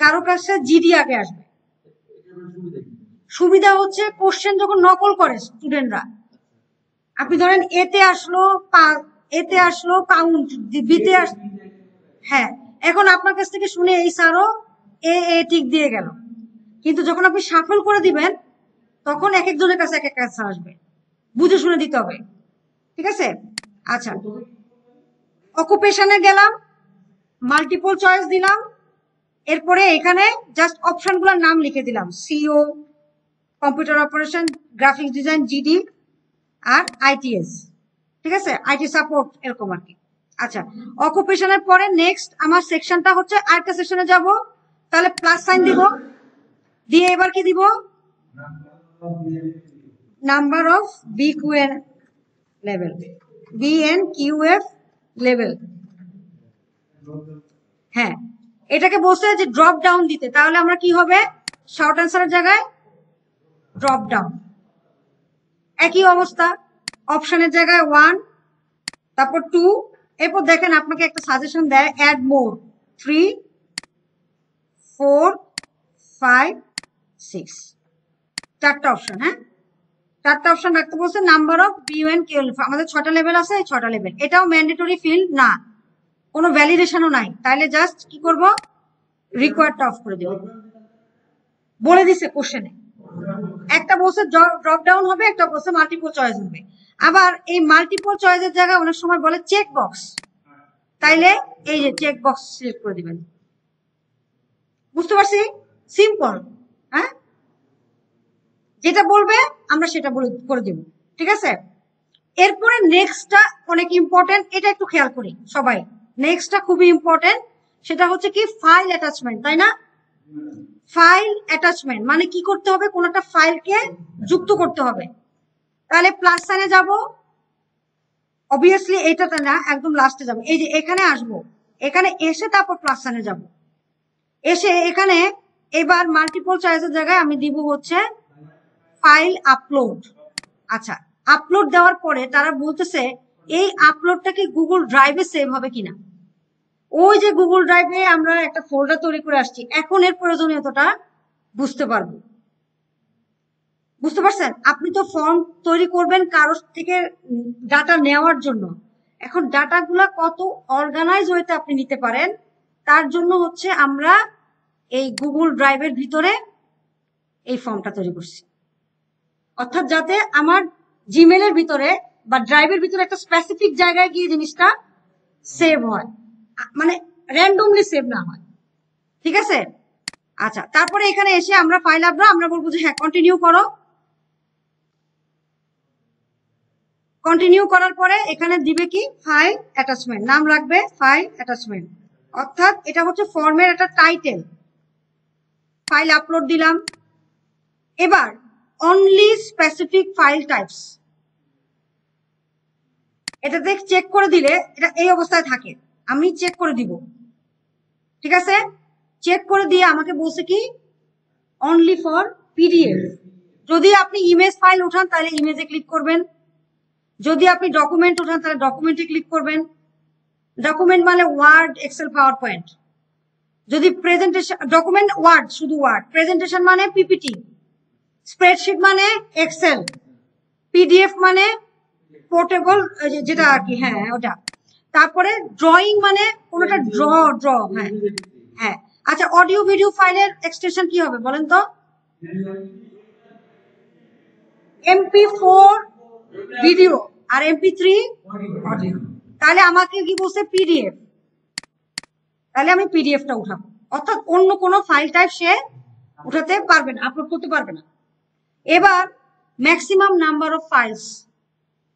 S1: কারো কাছে জিডি আগে আসবে। সুবিধা হচ্ছে কোশ্চেন যখন নকল করে স্টুডেন্টরা, আপনি ধরেন এতে আসলো পাউন্ড, বিতে আসলো। হ্যাঁ, এখন আপনার কাছ থেকে শুনে এই স্যারও এ টিক দিয়ে গেল, কিন্তু যখন আপনি শাফল করে দিবেন তখন এক একজনের কাছে এক এক অ্যান্সার আসবে, বুঝে শুনে দিতে হবে। ঠিক আছে, আচ্ছা। অকুপেশনে গেলাম, মাল্টিপল চয়েস দিলাম, এরপরে এখানে জাস্ট অপশনগুলোর নাম লিখে দিলাম, CO, computer operation, graphics design, GD, আর আইটিএস। ঠিক আছে, আইটি সাপোর্ট এরকম আর কি। আচ্ছা, অকুপেশনের পরে নেক্সট আমার সেকশনটা হচ্ছে আরেকটা সেকশনে যাব, তাহলে প্লাস সাইন দিব, দিয়ে এবার কি দিব, number of BQN level, BNQF level. হ্যাঁ, এটাকে বলছে যে ড্রপ ডাউন দিতে, তাহলে আমরা কি হবে, শর্ট অ্যান্সারের জায়গায় ড্রপ ডাউন। একই অবস্থা, অপশনের জায়গায় 1, তারপর 2, এরপর দেখেন আপনাকে একটা সাজেশন দেয় অ্যাড মোর 3, 4, 5, 6, 4টা অপশন। হ্যাঁ, 4টা অপশন রাখতে বলছে। নাম্বার অফ BNQF, আমাদের 6টা লেভেল আছে, এই 6টা লেভেল। এটাও ম্যান্ডেটরি ফিল্ড না, কোনো ভ্যালিডেশনও নাই, তাইলে জাস্ট কি করব, রিকোয়ার্ডটা অফ করে দেব। বলে দিছে কোশ্চেনে, একটা বলছে ড্রপ ডাউন হবে, একটা বলছে মাল্টিপল চয়েস হবে। আবার এই মাল্টিপল চয়েসের জায়গায় অনেক সময় বলে চেক বক্স, তাইলে এই যে চেক বক্স সিলেক্ট করে দিবেন। বুঝতে পারছি, সিম্পল। হ্যাঁ, যেটা বলবে আমরা সেটা করে দেব। ঠিক আছে, এরপরে নেক্সটটা অনেক ইম্পর্টেন্ট, এটা একটু খেয়াল করি সবাই। নেক্সটটা খুবই ইম্পর্টেন্ট, সেটা হচ্ছে কি ফাইল অ্যাটাচমেন্ট, তাই না? ফাইল অ্যাটাচমেন্ট মানে কি করতে হবে, কোন একটা ফাইলকে যুক্ত করতে হবে। তাহলে প্লাস সাইনে যাব, অবভিয়াসলি এটাতে না, একদম লাস্টে যাব। এই যে এখানে আসব, এখানে এসে তারপর প্লাস সাইনে যাব। এসে এখানে এবার মাল্টিপল চয়েসের জায়গায় আমি দিব হচ্ছে ফাইল আপলোড। আচ্ছা, আপলোড দেওয়ার পরে তারা বলতেছে এই আপলোডটা কি গুগল ড্রাইভে সেভ হবে কিনা। ওই যে গুগল ড্রাইভে আমরা একটা ফোল্ডার তৈরি করে আসছি, এখন এর প্রয়োজনীয়তাটা বুঝতে পারবো। বুঝতে পারছেন, আপনি তো ফর্ম তৈরি করবেন কারোর থেকে ডাটা নেওয়ার জন্য, এখন ডাটাগুলা কত অর্গানাইজ হইতে আপনি নিতে পারেন, তার জন্য হচ্ছে আমরা এই গুগল ড্রাইভের ভিতরে এই ফর্মটা তৈরি করছি। অর্থাৎ যাতে আমার জিমেলের ভিতরে বা ড্রাইভের ভিতরে একটা স্পেসিফিক জায়গায় গিয়ে জিনিসটা সেভ হয়, মানে র্যান্ডমলি সেভ না হয়। ঠিক আছে? আচ্ছা, তারপরে এখানে এসে আমরা ফাইল আমরা বলবো যে হ্যাঁ কন্টিনিউ করো। কন্টিনিউ করার পরে এখানে দিবে কি ফাইল অ্যাটাচমেন্ট, নাম রাখবে ফাইল অ্যাটাচমেন্ট, অর্থাৎ এটা হচ্ছে ফর্মের একটা টাইটেল। ফাইল আপলোড দিলাম। এবার অনলি স্পেসিফিক ফাইল টাইপস, এটাতে চেক করে দিলে এটা এই অবস্থায় থাকে, আমি চেক করে দিব। ঠিক আছে? চেক করে দিয়ে আমাকে বলছে কি অনলি ফর পিডিএফ। যদি আপনি ইমেজ ফাইল উঠান তাহলে ইমেজে ক্লিক করবেন, যদি আপনি ডকুমেন্ট উঠান তাহলে ডকুমেন্টে ক্লিক করবেন। ডকুমেন্ট মানে ওয়ার্ড, এক্সেল, পাওয়ার পয়েন্ট। যদি প্রেজেন্টেশন, ডকুমেন্ট ওয়ার্ড, শুধু ওয়ার্ড। প্রেজেন্টেশন মানে পিপিটি। স্প্রেডশিট মানে এক্সেল। পিডিএফ মানে পোর্টেবল, যেটা আর কি, হ্যাঁ ওটা। তারপরে ড্রয়িং মানে কোনটা ড্র। হ্যাঁ হ্যাঁ। আচ্ছা, অডিও ভিডিও ফাইলের এক্সটেনশন কি হবে বলেন তো? MP4 ভিডিও আর MP3 অডিও। তাহলে আমাকে কি বলছে পিডিএফ, তাহলে আমি পিডিএফটা উঠাবো। অর্থাৎ অন্য কোনো ফাইল টাইপ সে উঠাতে পারবে না, আপলোড করতে পারবে না। এবার ম্যাক্সিমাম নাম্বার অফ ফাইলস,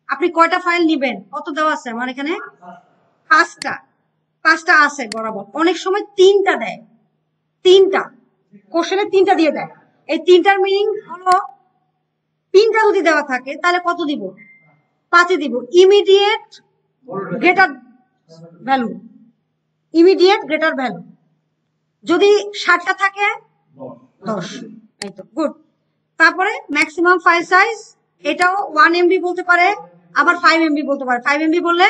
S1: আপনি কয়টা ফাইল নিবেন কত দেওয়া আছে আমার এখানে? 5টা আছে বরাবর। অনেক সময় 3টা দেয়, 3টা কোশ্চেনে 3টা দিয়ে দেয়। এই 3টার মিনিং হলো 3টা যদি দেওয়া থাকে তাহলে কত দিব? 5 দিব। Immediate greater value, immediate greater value. যদি 7টা থাকে 10। এই তো গুড। তারপরে ম্যাক্সিমাম ফাইল সাইজ, এটাও 1 MB বলতে পারে, আবার 5 MB বলতে পারে। 5 MB বললে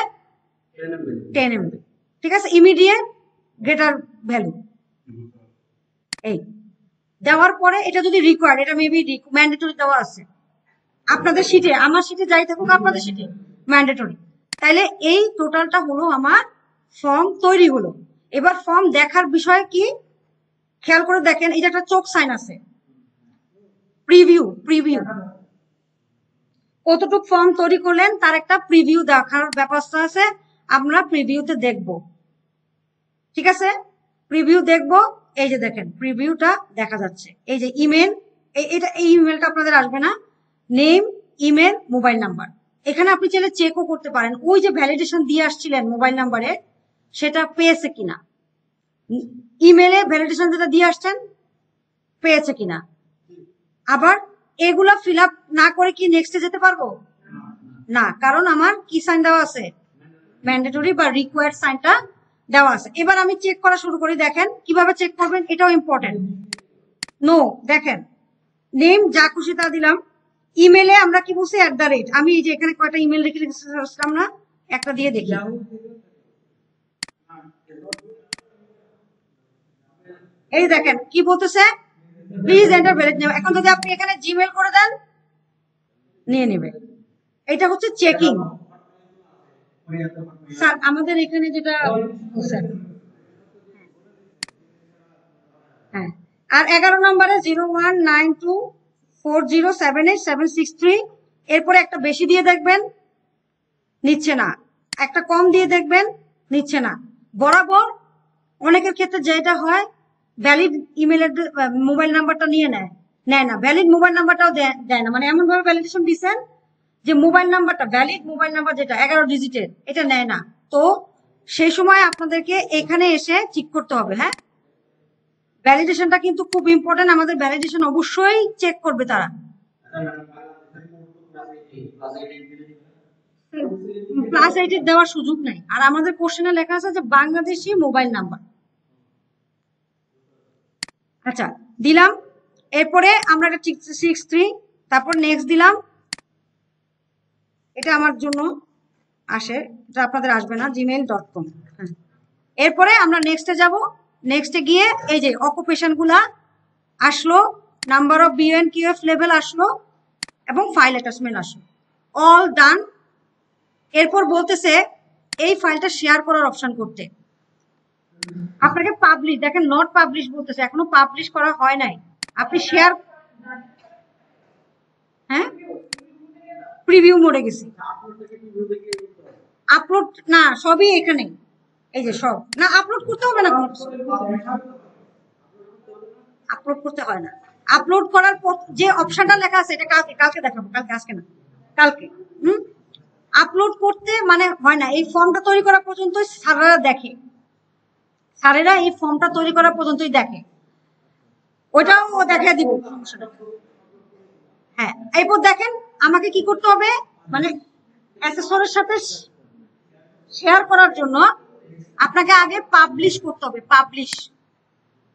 S1: 10 MB। ঠিক আছে? ইমিডিয়েট গ্রেটার ভ্যালু এই দেওয়ার পরে এটা যদি রিকোয়ার্ড, এটা মেবি ম্যান্ডেটরি দেওয়া আছে আপনাদের শিটে, আমার শিটে যাই থাকুক, আপনাদের শিটে ম্যান্ডেটরি। তাইলে এই টোটালটা হলো আমার ফর্ম তৈরি হলো। এবার ফর্ম দেখার বিষয় কি খেয়াল করে দেখেন, এই যে একটা চোখ সাইন আছে, প্রিভিউ। কতটুক ফর্ম তৈরি করলেন তার একটা প্রিভিউ দেখার ব্যবস্থা আছে, আমরা প্রিভিউতে দেখব। ঠিক আছে? প্রিভিউ দেখব। এই যে দেখেন প্রিভিউটা দেখা যাচ্ছে, এই যে ইমেল, এটা এই ইমেলটা আপনাদের আসবে না, নেম, ইমেল, মোবাইল নাম্বার। এখানে আপনি চাইলে চেকও করতে পারেন ওই যে ভ্যালিডেশন দিয়ে আসছিলেন মোবাইল নাম্বারে সেটা পেয়েছে কিনা, ইমেলে ভ্যালিডেশন যেটা দিয়ে আসছেন পেয়েছে কিনা। আবার এগুলা ফিল আপ না করে কি নেক্সটে যেতে পারবো না, কারণ আমার কি সাইন দেওয়া আছে, ম্যান্ডেটরি বা রিকোয়ার্ড সাইনটা দেওয়া আছে। এবার আমি চেক করা শুরু করি। দেখেন কিভাবে চেক করবেন, এটাও ইম্পর্টেন্ট। নো, দেখেন নেম যা খুশি তা দিলাম। ইমেলে আমরা কি বলছি @ আমি এই যে এখানে কয়টা ইমেল রেখে রেখেছিলাম না, একটা দিয়ে দেখি। এই দেখেন কি বলতেছে, প্লিজ এন্টার ভ্যালিড নেম। এখন যদি আপনি এখানে জিমেল করে দেন নিয়ে নেবে। এটা হচ্ছে চেকিং। স্যার আমাদের এখানে যেটা, হ্যাঁ, আর 11 নম্বরে 019240787663, এরপরে একটা বেশি দিয়ে দেখবেন নিচ্ছে না, একটা কম দিয়ে দেখবেন নিচ্ছে না। বরাবর অনেকের ক্ষেত্রে যেটা হয় ভ্যালিড ইমেল মোবাইল নাম্বারটা নিয়ে নেয় না, ভ্যালিড মোবাইল নাম্বারটাও দেয় না। মানে এমন ভাবে ভ্যালিডেশন দিচ্ছেন যে মোবাইল নাম্বারটা, ভ্যালিড মোবাইল নাম্বার যেটা 11 ডিজিটের, এটা নেয় না। তো সেই সময় আপনাদেরকে এখানে এসে ঠিক করতে হবে। হ্যাঁ, ভ্যালিডেশনটা কিন্তু খুব ইম্পর্টেন্ট, আমাদের ভ্যালিডেশন অবশ্যই চেক করবে তারা। +8 দেওয়ার সুযোগ নাই। আর আমাদের কোশ্চেনে লেখা আছে যে বাংলাদেশি মোবাইল নাম্বার। আচ্ছা দিলাম, এরপরে আমরা এটা 63, তারপর নেক্সট দিলাম। এটা আমার জন্য আসে, এটা আপনাদের আসবে না, gmail.com। এরপরে আমরা নেক্সটে যাব। নেক্সটে গিয়ে এই যে অকুপেশন গুলা আসলো, নাম্বার অফ BONQF লেভেল আসলো, এবং ফাইল অ্যাটাচমেন্ট আসলো, অল ডান। এরপর বলতেছে এই ফাইলটা শেয়ার করার অপশন করতে আপনাকে পাবলিশ, দেখেন নট পাবলিশ বলতেছে, এখনো পাবলিশ করা হয় নাই। আপনি শেয়ার, হ্যাঁ প্রিভিউ মোডে গেছি, আপলোড না, সবই এখানে। এই যে সব না আপলোড করতে হবে না, কোনো আপলোড করতে হয় না। আপলোড করার পর যে অপশনটা লেখা আছে এটা কালকে কালকে দেখাবো, কালকে আজকে না কালকে। আপলোড করতে মানে হয় না, এই ফর্মটা তৈরি করা পর্যন্ত স্যারেরা দেখে, স্যারেরা এই ফর্মটা তৈরি করা পর্যন্তই দেখে, ওইটাও দেখা দিব। হ্যাঁ এরপর দেখেন আমাকে কি করতে হবে, মানে অ্যাসেসরের সাথে শেয়ার করার জন্য আপনাকে আগে পাবলিশ করতে হবে।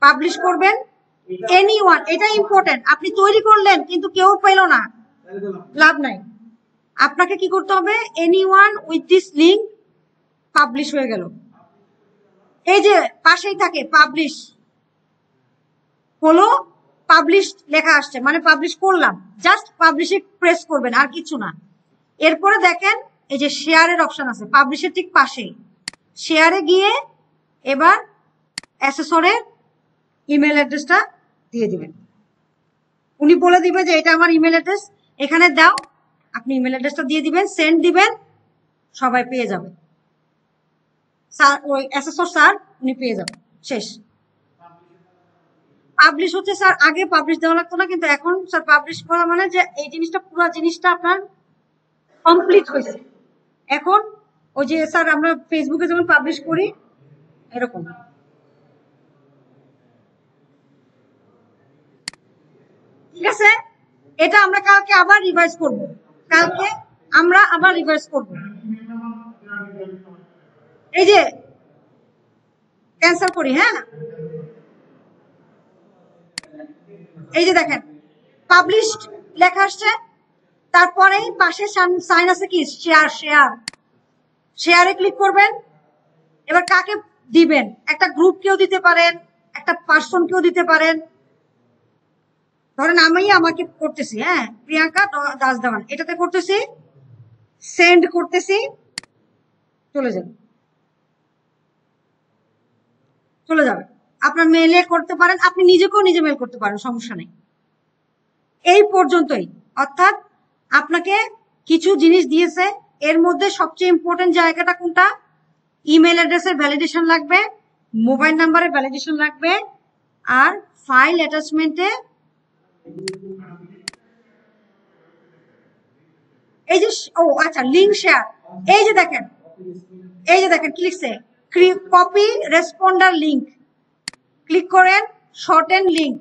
S1: পাবলিশ করবেন এনিওয়ান, এটা ইম্পর্টেন্ট। আপনি তৈরি করলেন কিন্তু কেউ পেল না, লাভ নাই। আপনাকে কি করতে হবে, anyone with this link, publish হয়ে গেল। এই যে পাশেই থাকে পাবলিশ হলো, পাবলিশ লেখা আসছে মানে পাবলিশ করলাম, জাস্ট পাবলিশে প্রেস করবেন আর কিছু না। এরপরে দেখেন এই যে শেয়ারের অপশন আছে পাবলিশের ঠিক পাশে, শেয়ারে গিয়ে এবার অ্যাসেসরের ইমেল অ্যাড্রেসটা দিয়ে দিবেন। উনি বলে দিবে যে এটা আমার ইমেল অ্যাড্রেস, এখানে দাও, আপনি ইমেল অ্যাড্রেসটা দিয়ে দিবেন, সেন্ড দিবেন, সবাই পেয়ে যাবে। স্যার ওই অ্যাসেসর স্যার উনি পেয়ে যাবেন, শেষ। পাবলিশ হচ্ছে স্যার আগে পাবলিশ দেওয়া লাগতো না, কিন্তু এখন স্যার পাবলিশ করা মানে যে এই জিনিসটা পুরো জিনিসটা আপনার কমপ্লিট হয়েছে। এখন ওই যে স্যার আমরা ফেসবুকে যেমন পাবলিশ করি এরকম। ঠিক আছে, এটা আমরা কালকে আবার রিভাইজ করব, কালকে আমরা আবার রিভাইজ করব। এই যে ক্যান্সেল করি, হ্যাঁ এই যে দেখেন পাবলিশড লেখা আসছে, তারপরে পাশে সাইন আছে কি শেয়ারে ক্লিক করবেন। এবার কাকে দিবেন, একটা গ্রুপ কেউ দিতে পারেন, একটা পার্সন কেউ দিতে পারেন। ধরেন আমি আমাকে করতেছি, হ্যাঁ প্রিয়াঙ্কা দাস দেওয়ান, এটাতে করতেছি, সেন্ড করতেছি, চলে যাবে। আপনার মেলে করতে পারেন, আপনি নিজেকেও নিজে মেল করতে পারেন, সমস্যা নেই। এই পর্যন্তই। অর্থাৎ আপনাকে কিছু জিনিস দিয়েছে, এর মধ্যে সবচেয়ে ইম্পর্টেন্ট জায়গাটা কোনটা, ইমেল অ্যাড্রেসের ভ্যালিডেশন লাগবে, মোবাইল নাম্বারের ভ্যালিডেশন লাগবে, আর ফাইল অ্যাটাচমেন্টে এই যে ও আচ্ছা লিংক শেয়ার। এই যে দেখেন কি লিখছে, কপি রেসপন্ডার লিংক, ক্লিক করেন, শর্টেন লিংক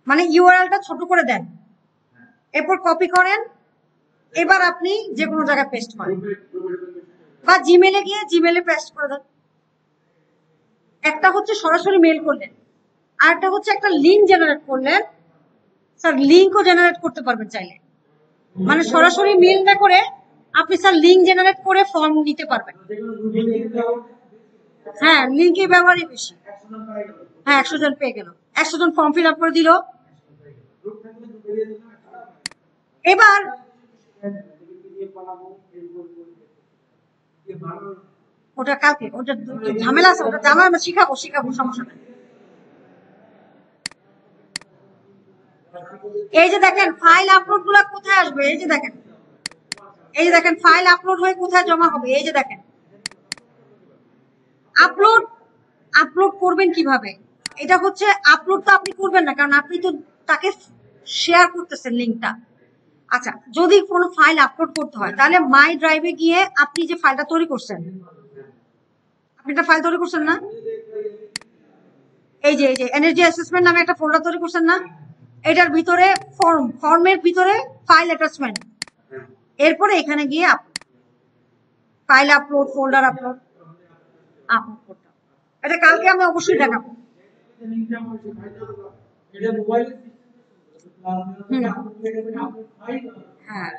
S1: মানে ইউআরএলটা ছোট করে দেন, এরপর কপি করেন, এবার আপনি যে কোনো জায়গায় পেস্ট করেন বা জিমেলে গিয়ে জিমেলে পেস্ট করে দেন। একটা হচ্ছে সরাসরি মেল করলেন, আর একটা হচ্ছে একটা লিংক জেনারেট করলেন। স্যার লিংকও জেনারেট করতে পারবেন চাইলে, মানে সরাসরি মেল না করে আপনি স্যার লিংক জেনারেট করে ফর্ম নিতে পারবেন। হ্যাঁ লিংকের ব্যবহারই বেশি। হ্যাঁ 100 জন পেয়ে গেল, 100 জন ফর্ম ফিল আপ করে দিল। এবার ওটা কালকে, ওটা ঝামেলা আছে, ওটা জানা শিখাবো সমস্যা নেই। এই যে দেখেন ফাইল আপলোড গুলা কোথায় আসবে, এই যে দেখেন ফাইল আপলোড হয়ে কোথায় জমা হবে। এই যে দেখেন আপলোড করবেন কিভাবে, এটা হচ্ছে আপলোড তো আপনি করবেন না, কারণ আপনি তো তাকে শেয়ার করতেছেন লিঙ্কটা। আচ্ছা যদি কোনো ফাইল আপলোড করতে হয় তাহলে মাই ড্রাইভে গিয়ে আপনি যে ফাইলটা তৈরি করছেন, আপনি একটা ফাইল তৈরি করছেন না, এই যে এনার্জি অ্যাসেসমেন্ট নামে একটা ফোল্ডার তৈরি করছেন না, এটার ভিতরে ফর্মের ভিতরে ফাইল অ্যাটাচমেন্ট, এরপরে এখানে গিয়ে ফাইল আপলোড, ফোল্ডার আপলোড করতে হবে। এটা কালকে আমি অবশ্যই দেখাবো। হ্যাঁ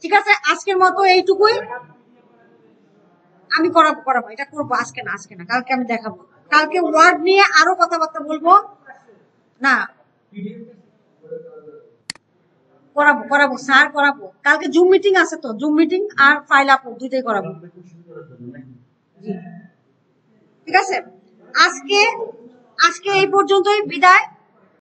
S1: ঠিক আছে, আজকের মতো এইটুকুই। আমি করাবো এটা করবো, আজকে না কালকে আমি দেখাবো। কালকে ওয়ার্ড নিয়ে আরো কথাবার্তা বলবো না, করাবো স্যার করাবো। কালকে জুম মিটিং আছে, তো জুম মিটিং আর ফাইল আপলোড দুইটাই করাবো। ঠিক আছে, আজকে এই পর্যন্তই, বিদায়।